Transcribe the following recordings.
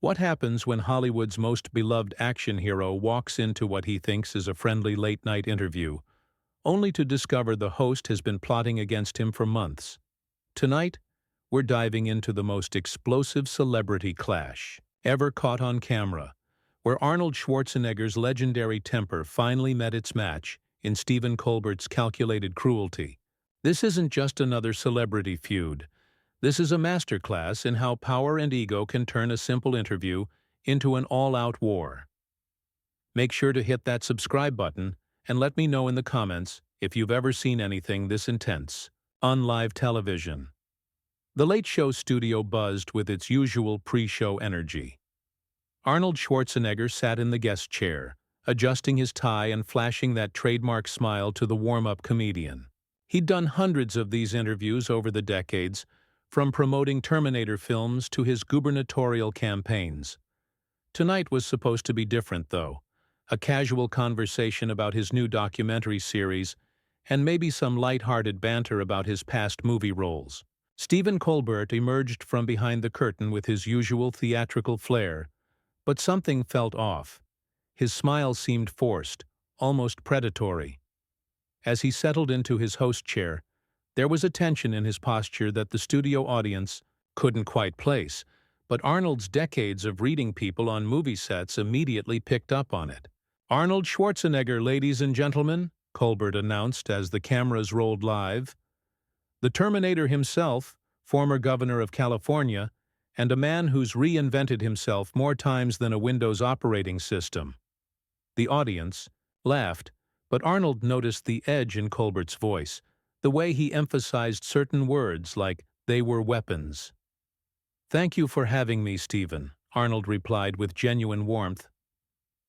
What happens when Hollywood's most beloved action hero walks into what he thinks is a friendly late-night interview, only to discover the host has been plotting against him for months? Tonight, we're diving into the most explosive celebrity clash ever caught on camera, where Arnold Schwarzenegger's legendary temper finally met its match in Stephen Colbert's calculated cruelty. This isn't just another celebrity feud. This is a masterclass in how power and ego can turn a simple interview into an all-out war. Make sure to hit that subscribe button and let me know in the comments if you've ever seen anything this intense on live television. The Late Show studio buzzed with its usual pre-show energy. Arnold Schwarzenegger sat in the guest chair, adjusting his tie and flashing that trademark smile to the warm-up comedian. He'd done hundreds of these interviews over the decades, from promoting Terminator films to his gubernatorial campaigns. Tonight was supposed to be different, though. A casual conversation about his new documentary series, and maybe some light-hearted banter about his past movie roles. Stephen Colbert emerged from behind the curtain with his usual theatrical flair, but something felt off. His smile seemed forced, almost predatory. As he settled into his host chair, there was a tension in his posture that the studio audience couldn't quite place, but Arnold's decades of reading people on movie sets immediately picked up on it. "Arnold Schwarzenegger, ladies and gentlemen," Colbert announced as the cameras rolled live. "The Terminator himself, former governor of California, and a man who's reinvented himself more times than a Windows operating system." The audience laughed, but Arnold noticed the edge in Colbert's voice, the way he emphasized certain words like they were weapons. "Thank you for having me, Stephen," Arnold replied with genuine warmth.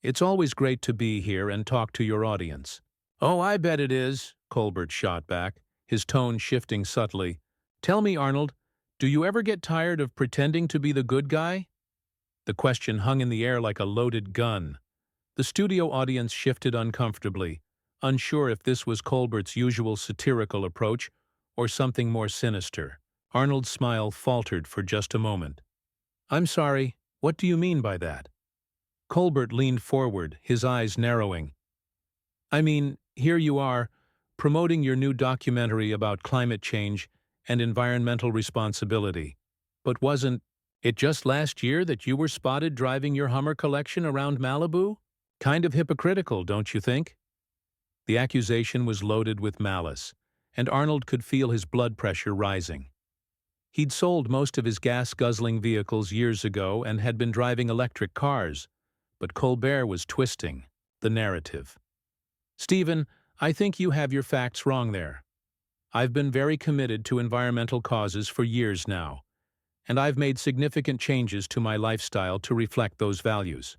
"It's always great to be here and talk to your audience." "Oh, I bet it is," Colbert shot back, his tone shifting subtly. "Tell me, Arnold, do you ever get tired of pretending to be the good guy?" The question hung in the air like a loaded gun. The studio audience shifted uncomfortably, unsure if this was Colbert's usual satirical approach or something more sinister. Arnold's smile faltered for just a moment. "I'm sorry, what do you mean by that?" Colbert leaned forward, his eyes narrowing. "I mean, here you are, promoting your new documentary about climate change and environmental responsibility. But wasn't it just last year that you were spotted driving your Hummer collection around Malibu? Kind of hypocritical, don't you think?" The accusation was loaded with malice, and Arnold could feel his blood pressure rising. He'd sold most of his gas-guzzling vehicles years ago and had been driving electric cars, but Colbert was twisting the narrative. "Stephen, I think you have your facts wrong there. I've been very committed to environmental causes for years now, and I've made significant changes to my lifestyle to reflect those values."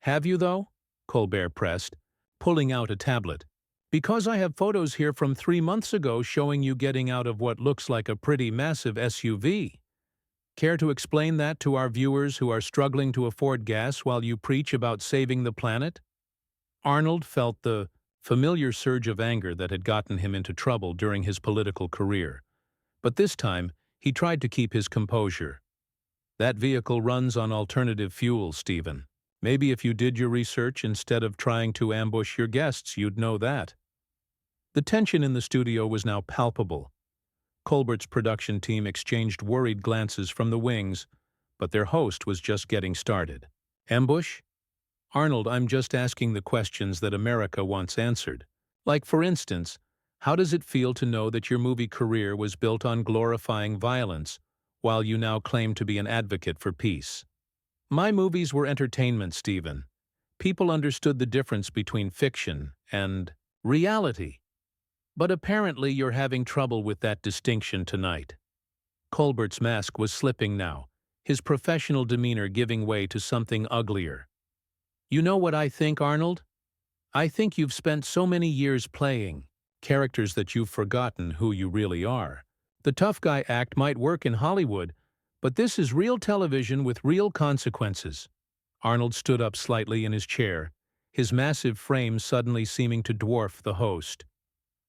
"Have you, though?" Colbert pressed, pulling out a tablet. "Because I have photos here from 3 months ago showing you getting out of what looks like a pretty massive SUV. Care to explain that to our viewers who are struggling to afford gas while you preach about saving the planet?" Arnold felt the familiar surge of anger that had gotten him into trouble during his political career. But this time, he tried to keep his composure. "That vehicle runs on alternative fuel, Stephen. Maybe if you did your research instead of trying to ambush your guests, you'd know that." The tension in the studio was now palpable. Colbert's production team exchanged worried glances from the wings, but their host was just getting started. "Ambush? Arnold, I'm just asking the questions that America wants answered. Like, for instance, how does it feel to know that your movie career was built on glorifying violence, while you now claim to be an advocate for peace?" "My movies were entertainment, Stephen. People understood the difference between fiction and reality. But apparently you're having trouble with that distinction tonight." Colbert's mask was slipping now, his professional demeanor giving way to something uglier. "You know what I think, Arnold? I think you've spent so many years playing characters that you've forgotten who you really are. The tough guy act might work in Hollywood, but this is real television with real consequences." Arnold stood up slightly in his chair, his massive frame suddenly seeming to dwarf the host.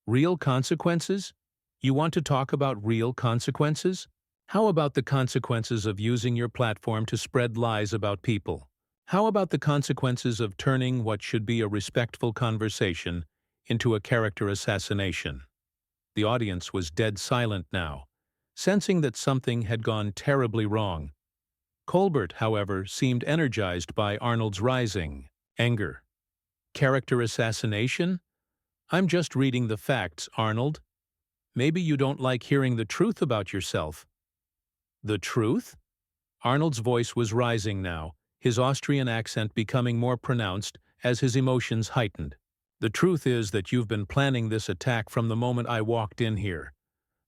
"Real consequences? You want to talk about real consequences?" How about the consequences of using your platform to spread lies about people? How about the consequences of turning what should be a respectful conversation into a character assassination? The audience was dead silent now, sensing that something had gone terribly wrong. Colbert, however, seemed energized by Arnold's rising anger. Character assassination? I'm just reading the facts, Arnold. Maybe you don't like hearing the truth about yourself. The truth? Arnold's voice was rising now, his Austrian accent becoming more pronounced as his emotions heightened. The truth is that you've been planning this attack from the moment I walked in here.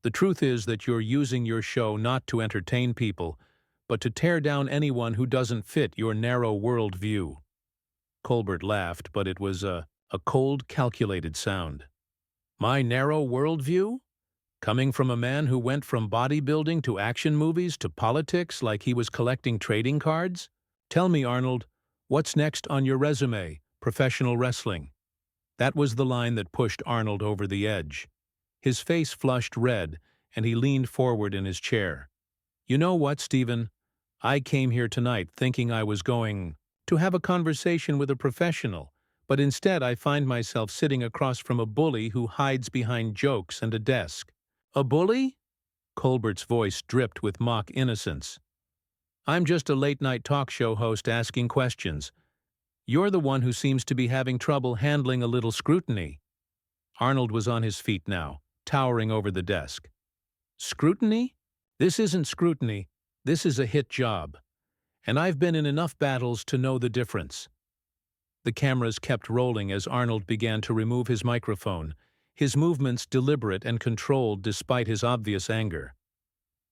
The truth is that you're using your show not to entertain people, but to tear down anyone who doesn't fit your narrow worldview. Colbert laughed, but it was a cold, calculated sound. My narrow worldview? Coming from a man who went from bodybuilding to action movies to politics like he was collecting trading cards? Tell me, Arnold, what's next on your resume? Professional wrestling. That was the line that pushed Arnold over the edge. His face flushed red, and he leaned forward in his chair. You know what, Stephen? I came here tonight thinking I was going to have a conversation with a professional, but instead I find myself sitting across from a bully who hides behind jokes and a desk. A bully? Colbert's voice dripped with mock innocence. I'm just a late-night talk show host asking questions. You're the one who seems to be having trouble handling a little scrutiny. Arnold was on his feet now, towering over the desk. Scrutiny? This isn't scrutiny. This is a hit job. And I've been in enough battles to know the difference. The cameras kept rolling as Arnold began to remove his microphone, his movements deliberate and controlled despite his obvious anger.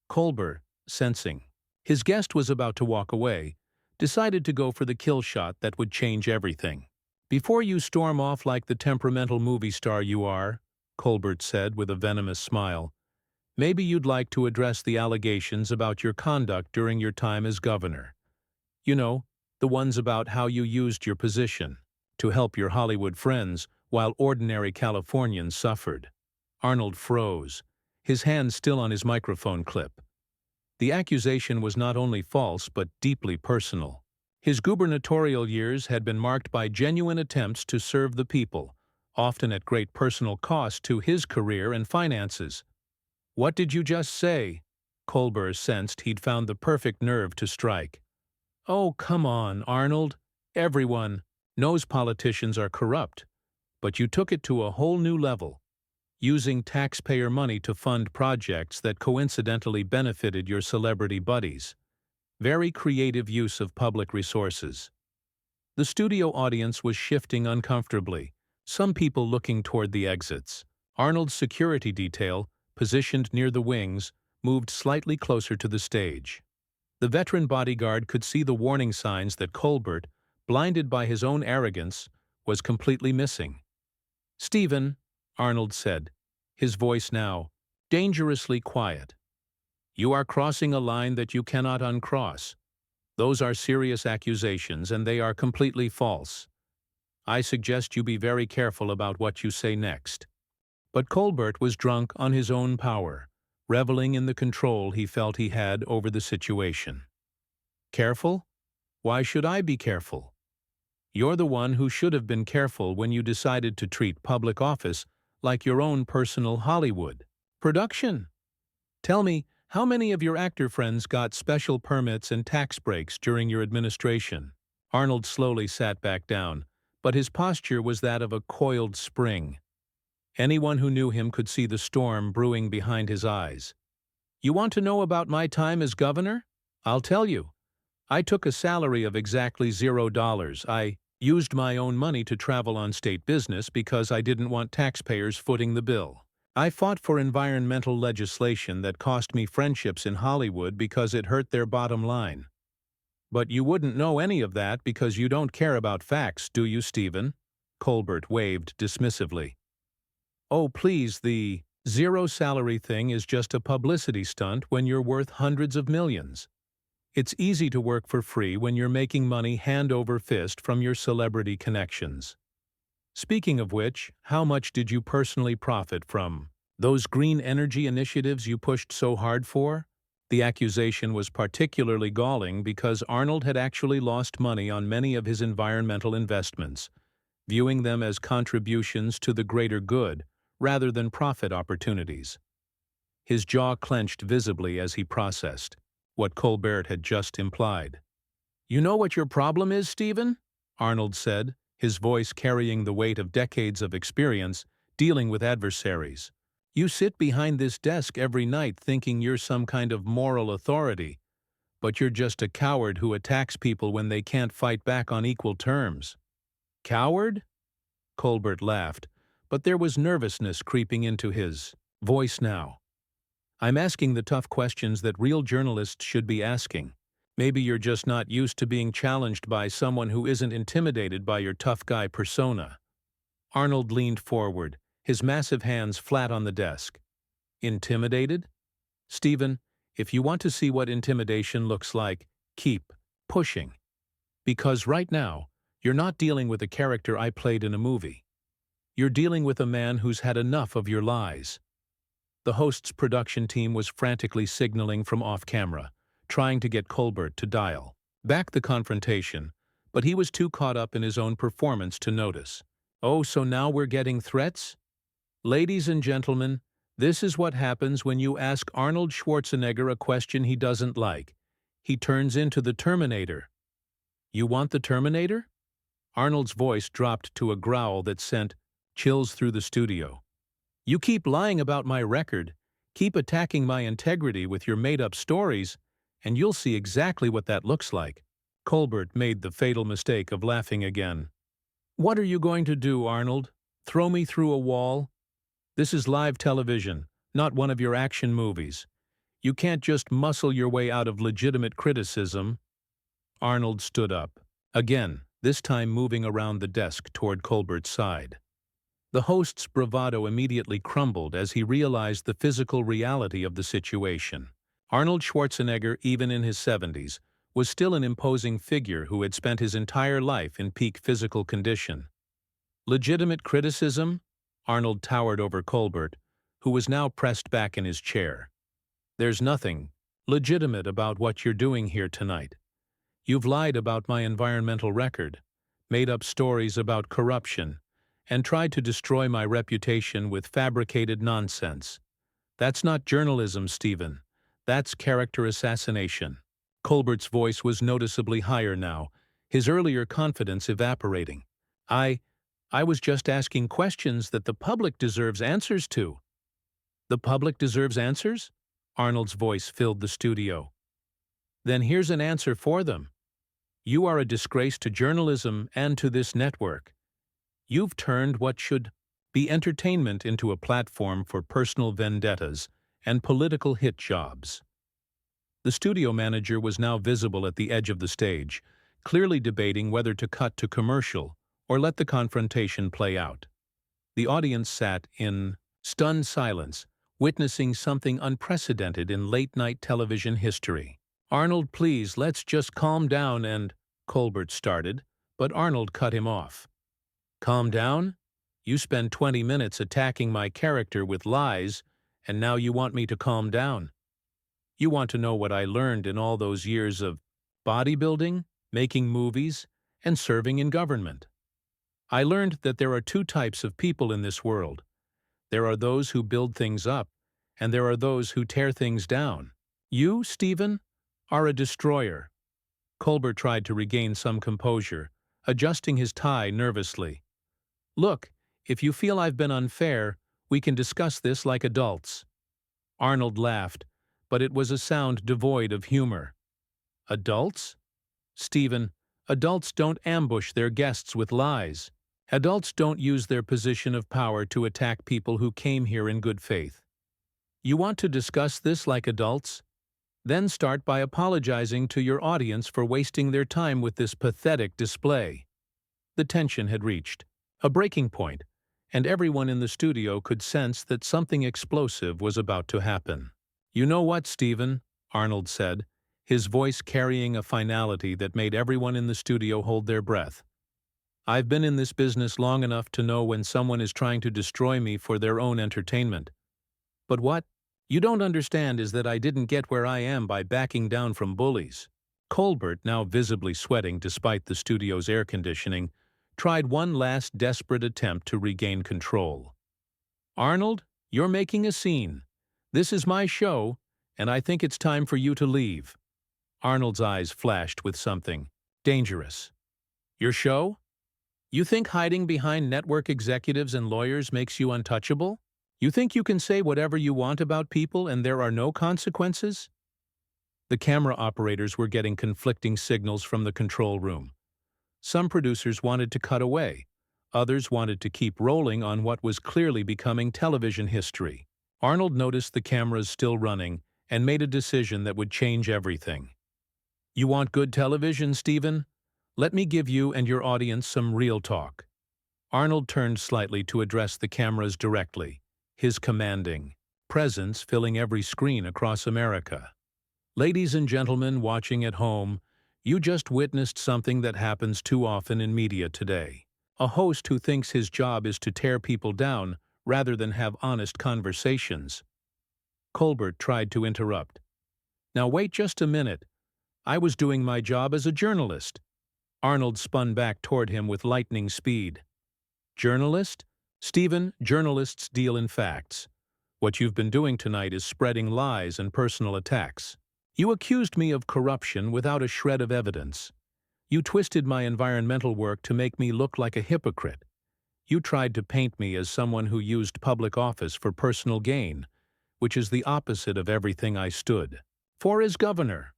Colbert, sensing his guest was about to walk away, decided to go for the kill shot that would change everything. Before you storm off like the temperamental movie star you are, Colbert said with a venomous smile, maybe you'd like to address the allegations about your conduct during your time as governor. You know, the ones about how you used your position to help your Hollywood friends while ordinary Californians suffered. Arnold froze, his hand still on his microphone clip. The accusation was not only false but deeply personal. His gubernatorial years had been marked by genuine attempts to serve the people, often at great personal cost to his career and finances. What did you just say? Colbert sensed he'd found the perfect nerve to strike. Oh, come on, Arnold. Everyone knows politicians are corrupt. But you took it to a whole new level, using taxpayer money to fund projects that coincidentally benefited your celebrity buddies. Very creative use of public resources. The studio audience was shifting uncomfortably, some people looking toward the exits. Arnold's security detail, positioned near the wings, moved slightly closer to the stage. The veteran bodyguard could see the warning signs that Colbert, blinded by his own arrogance, was completely missing. Stephen, Arnold said, his voice now dangerously quiet. You are crossing a line that you cannot uncross. Those are serious accusations, and they are completely false. I suggest you be very careful about what you say next. But Colbert was drunk on his own power, reveling in the control he felt he had over the situation. Careful? Why should I be careful? You're the one who should have been careful when you decided to treat public office like your own personal Hollywood production. Tell me, how many of your actor friends got special permits and tax breaks during your administration? Arnold slowly sat back down, but his posture was that of a coiled spring. Anyone who knew him could see the storm brewing behind his eyes. You want to know about my time as governor? I'll tell you. I took a salary of exactly $0. I used my own money to travel on state business because I didn't want taxpayers footing the bill. I fought for environmental legislation that cost me friendships in Hollywood because it hurt their bottom line. But you wouldn't know any of that because you don't care about facts, do you, Stephen? Colbert waved dismissively. Oh, please, the zero salary thing is just a publicity stunt when you're worth hundreds of millions. It's easy to work for free when you're making money hand over fist from your celebrity connections. Speaking of which, how much did you personally profit from those green energy initiatives you pushed so hard for? The accusation was particularly galling because Arnold had actually lost money on many of his environmental investments, viewing them as contributions to the greater good rather than profit opportunities. His jaw clenched visibly as he processed what Colbert had just implied. "You know what your problem is, Stephen?" Arnold said, his voice carrying the weight of decades of experience dealing with adversaries. "You sit behind this desk every night thinking you're some kind of moral authority, but you're just a coward who attacks people when they can't fight back on equal terms." "Coward?" Colbert laughed, but there was nervousness creeping into his voice now. "I'm asking the tough questions that real journalists should be asking. Maybe you're just not used to being challenged by someone who isn't intimidated by your tough guy persona." Arnold leaned forward, his massive hands flat on the desk. "Intimidated? Stephen, if you want to see what intimidation looks like, keep pushing. Because right now, you're not dealing with a character I played in a movie. You're dealing with a man who's had enough of your lies." The host's production team was frantically signaling from off-camera, trying to get Colbert to dial back the confrontation, but he was too caught up in his own performance to notice. "Oh, so now we're getting threats? Ladies and gentlemen, this is what happens when you ask Arnold Schwarzenegger a question he doesn't like. He turns into the Terminator." "You want the Terminator?" Arnold's voice dropped to a growl that sent chills through the studio. "You keep lying about my record, keep attacking my integrity with your made-up stories, and you'll see exactly what that looks like." Colbert made the fatal mistake of laughing again. "What are you going to do, Arnold? Throw me through a wall? This is live television, not one of your action movies. You can't just muscle your way out of legitimate criticism." Arnold stood up, again, this time moving around the desk toward Colbert's side. The host's bravado immediately crumbled as he realized the physical reality of the situation. Arnold Schwarzenegger, even in his 70s, was still an imposing figure who had spent his entire life in peak physical condition. "Legitimate criticism?" Arnold towered over Colbert, who was now pressed back in his chair. "There's nothing legitimate about what you're doing here tonight. You've lied about my environmental record, made up stories about corruption, and tried to destroy my reputation with fabricated nonsense. That's not journalism, Stephen. That's character assassination." Colbert's voice was noticeably higher now, his earlier confidence evaporating. I was just asking questions that the public deserves answers to." "The public deserves answers?" Arnold's voice filled the studio. "Then here's an answer for them. You are a disgrace to journalism and to this network. You've turned what should be entertainment into a platform for personal vendettas and political hit jobs." The studio manager was now visible at the edge of the stage, clearly debating whether to cut to commercial or let the confrontation play out. The audience sat in stunned silence, witnessing something unprecedented in late-night television history. "Arnold, please, let's just calm down and—" Colbert started, but Arnold cut him off. "Calm down? You spend 20 minutes attacking my character with lies, and now you want me to calm down? You want to know what I learned in all those years of bodybuilding, making movies, and serving in government? I learned that there are two types of people in this world. There are those who build things up, and there are those who tear things down. You, Stephen, are a destroyer." Colbert tried to regain some composure, adjusting his tie nervously. "Look, if you feel I've been unfair, we can discuss this like adults." Arnold laughed, but it was a sound devoid of humor. "Adults? Stephen, adults don't ambush their guests with lies. Adults don't use their position of power to attack people who came here in good faith. You want to discuss this like adults? Then start by apologizing to your audience for wasting their time with this pathetic display." The tension had reached a breaking point, and everyone in the studio could sense that something explosive was about to happen. "You know what, Stephen?" Arnold said, his voice carrying a finality that made everyone in the studio hold their breath. "I've been in this business long enough to know when someone is trying to destroy me for their own entertainment. But what You don't understand is that I didn't get where I am by backing down from bullies. Colbert, now visibly sweating despite the studio's air conditioning, tried one last desperate attempt to regain control. Arnold, you're making a scene. This is my show, and I think it's time for you to leave. Arnold's eyes flashed with something dangerous. Your show? You think hiding behind network executives and lawyers makes you untouchable? You think you can say whatever you want about people and there are no consequences? The camera operators were getting conflicting signals from the control room. Some producers wanted to cut away. Others wanted to keep rolling on what was clearly becoming television history. Arnold noticed the cameras still running and made a decision that would change everything. You want good television, Stephen? Let me give you and your audience some real talk. Arnold turned slightly to address the cameras directly, his commanding presence filling every screen across America. Ladies and gentlemen watching at home, you just witnessed something that happens too often in media today. A host who thinks his job is to tear people down rather than have honest conversations. Colbert tried to interrupt. Now wait just a minute. I was doing my job as a journalist. Arnold spun back toward him with lightning speed. Journalist? Stephen, journalists deal in facts. What you've been doing tonight is spreading lies and personal attacks. You accused me of corruption without a shred of evidence. You twisted my environmental work to make me look like a hypocrite. You tried to paint me as someone who used public office for personal gain, which is the opposite of everything I stood for as governor.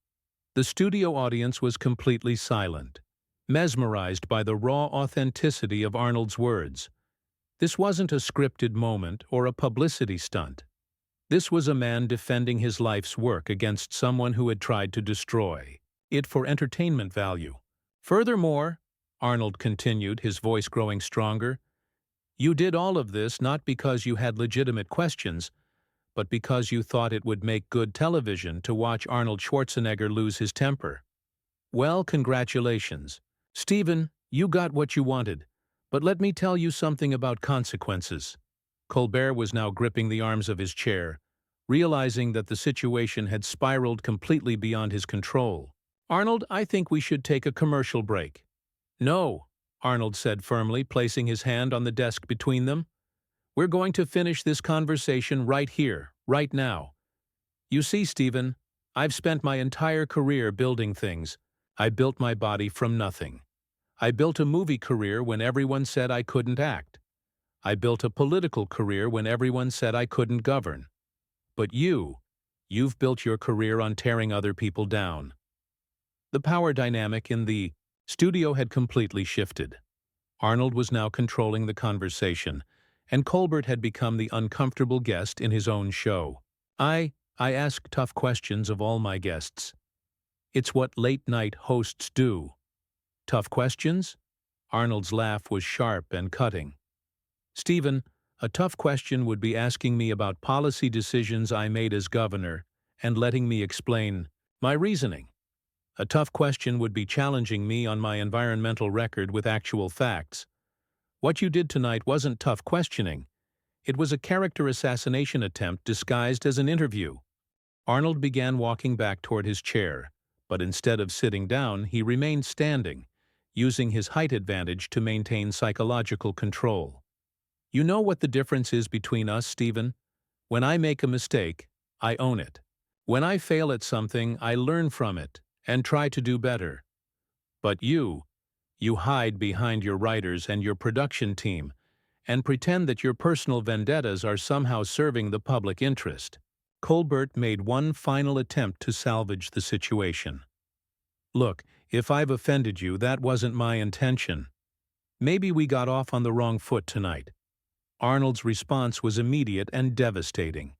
The studio audience was completely silent, mesmerized by the raw authenticity of Arnold's words. This wasn't a scripted moment or a publicity stunt. This was a man defending his life's work against someone who had tried to destroy it for entertainment value. Furthermore, Arnold continued, his voice growing stronger, you did all of this not because you had legitimate questions, but because you thought it would make good television to watch Arnold Schwarzenegger lose his temper. Well, congratulations. Stephen, you got what you wanted. But let me tell you something about consequences. Colbert was now gripping the arms of his chair, realizing that the situation had spiraled completely beyond his control. Arnold, I think we should take a commercial break. No, Arnold said firmly, placing his hand on the desk between them. We're going to finish this conversation right here, right now. You see, Stephen, I've spent my entire career building things. I built my body from nothing. I built a movie career when everyone said I couldn't act. I built a political career when everyone said I couldn't govern. But you've built your career on tearing other people down. The power dynamic in the studio had completely shifted. Arnold was now controlling the conversation, and Colbert had become the uncomfortable guest in his own show. I ask tough questions of all my guests. It's what late-night hosts do. Tough questions? Arnold's laugh was sharp and cutting. Stephen, a tough question would be asking me about policy decisions I made as governor and letting me explain my reasoning. A tough question would be challenging me on my environmental record with actual facts. What you did tonight wasn't tough questioning. It was a character assassination attempt disguised as an interview. Arnold began walking back toward his chair, but instead of sitting down, he remained standing, using his height advantage to maintain psychological control. You know what the difference is between us, Stephen? When I make a mistake, I own it. When I fail at something, I learn from it and try to do better. But you hide behind your writers and your production team and pretend that your personal vendettas are somehow serving the public interest. Colbert made one final attempt to salvage the situation. Look, if I've offended you, that wasn't my intention. Maybe we got off on the wrong foot tonight. Arnold's response was immediate and devastating.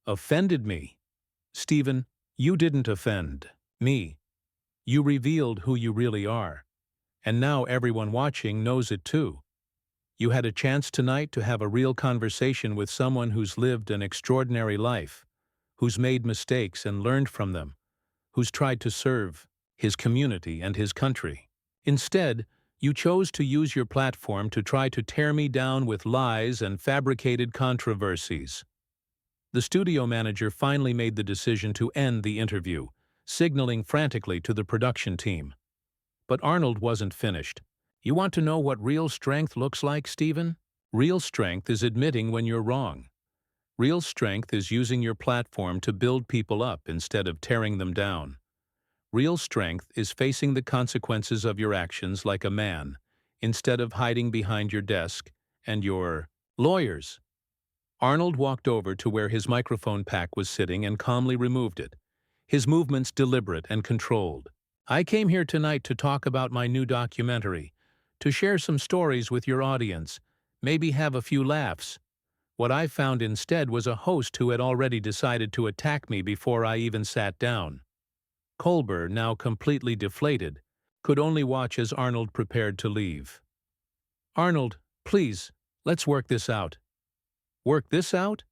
Offended me? Stephen, you didn't offend me. You revealed who you really are. And now everyone watching knows it too. You had a chance tonight to have a real conversation with someone who's lived an extraordinary life, who's made mistakes and learned from them, who's tried to serve his community and his country. Instead, you chose to use your platform to try to tear me down with lies and fabricated controversies. The studio manager finally made the decision to end the interview, signaling frantically to the production team. But Arnold wasn't finished. "You want to know what real strength looks like, Stephen? Real strength is admitting when you're wrong. Real strength is using your platform to build people up instead of tearing them down. Real strength is facing the consequences of your actions like a man, instead of hiding behind your desk and your lawyers." Arnold walked over to where his microphone pack was sitting and calmly removed it, his movements deliberate and controlled. "I came here tonight to talk about my new documentary, to share some stories with your audience, maybe have a few laughs. What I found instead was a host who had already decided to attack me before I even sat down." Colbert, now completely deflated, could only watch as Arnold prepared to leave. "Arnold, please, let's work this out." "Work this out?"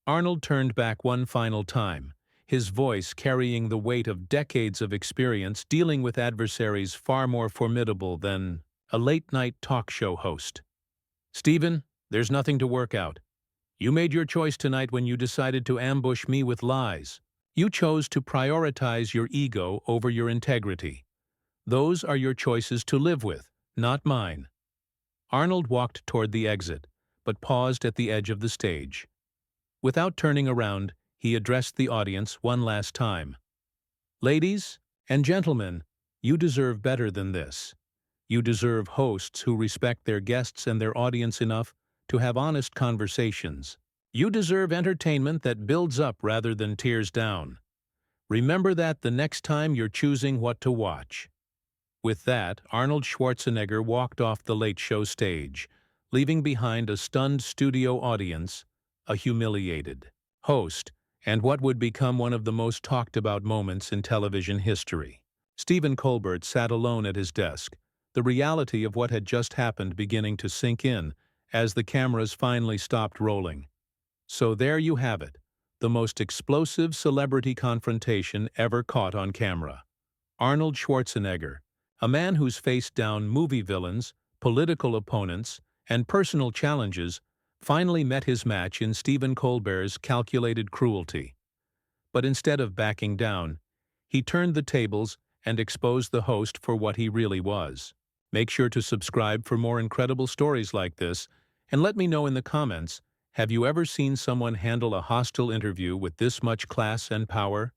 Arnold turned back one final time, his voice carrying the weight of decades of experience dealing with adversaries far more formidable than a late-night talk show host. "Stephen, there's nothing to work out. You made your choice tonight when you decided to ambush me with lies. You chose to prioritize your ego over your integrity. Those are your choices to live with, not mine." Arnold walked toward the exit, but paused at the edge of the stage. Without turning around, he addressed the audience one last time. "Ladies and gentlemen, you deserve better than this. You deserve hosts who respect their guests and their audience enough to have honest conversations. You deserve entertainment that builds up rather than tears down. Remember that the next time you're choosing what to watch." With that, Arnold Schwarzenegger walked off the Late Show stage, leaving behind a stunned studio audience, a humiliated host, and what would become one of the most talked-about moments in television history. Stephen Colbert sat alone at his desk, the reality of what had just happened beginning to sink in as the cameras finally stopped rolling. So there you have it, the most explosive celebrity confrontation ever caught on camera. Arnold Schwarzenegger, a man who's faced down movie villains, political opponents, and personal challenges, finally met his match in Stephen Colbert's calculated cruelty. But instead of backing down, he turned the tables and exposed the host for what he really was. Make sure to subscribe for more incredible stories like this, and let me know in the comments, have you ever seen someone handle a hostile interview with this much class and power?